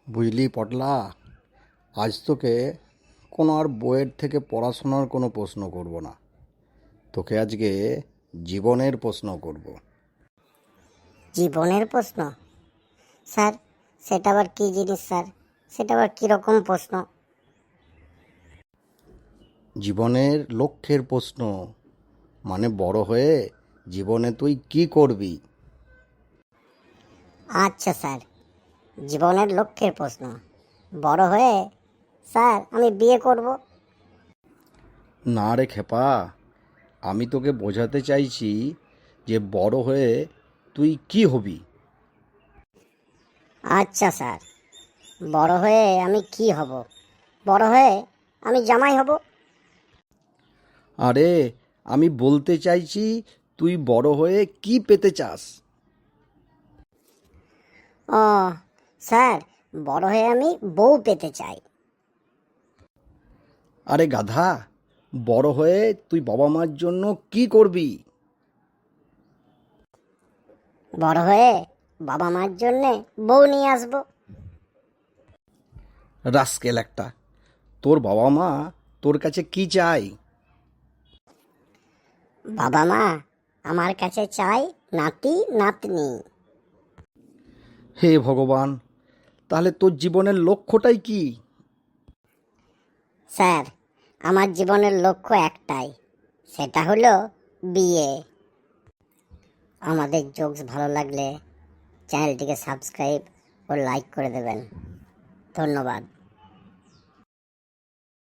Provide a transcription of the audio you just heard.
বুঝলি পটলা, আজ তোকে কোনো আর বইয়ের থেকে পড়াশোনার কোনো প্রশ্ন করব না। তোকে আজকে জীবনের প্রশ্ন করব। জীবনের প্রশ্ন? স্যার, সেটা আবার কী জিনিস স্যার? সেটা আবার কীরকম প্রশ্ন? জীবনের লক্ষ্যের প্রশ্ন, মানে বড় হয়ে জীবনে তুই কি করবি। আচ্ছা স্যার, জীবনের লক্ষ্যের প্রশ্ন। বড় হয়ে স্যার আমি বিয়ে করব। না রে খেপা, আমি তোকে বোঝাতে চাইছি যে বড় হয়ে তুই কি হবি। আচ্ছা স্যার, বড় হয়ে আমি কি হব? বড় হয়ে আমি জামাই হব। আরে, আমি বলতে চাইছি তুই বড় হয়ে কি পেতে চাস। ও স্যার, বড় হয়ে আমি বউ পেতে চাই। আরে গাধা, বড় হয়ে তুই বাবা মার জন্য কি করবি। বড় হয়ে বাবা মার জন্যে বউ নিয়ে আসবো। রাস্কেল একটা, তোর বাবা মা তোর কাছে কি চাই। বাবা মা আমার কাছে চাই নাতি নাতনি। হে ভগবান, তাহলে তোর জীবনের লক্ষ্যটাই কি। স্যার, আমার জীবনের লক্ষ্য একটাই, সেটা হলো বিয়ে। আমাদের জোকস ভালো লাগলে চ্যানেলটিকে সাবস্ক্রাইব ও লাইক করে দেবেন। ধন্যবাদ।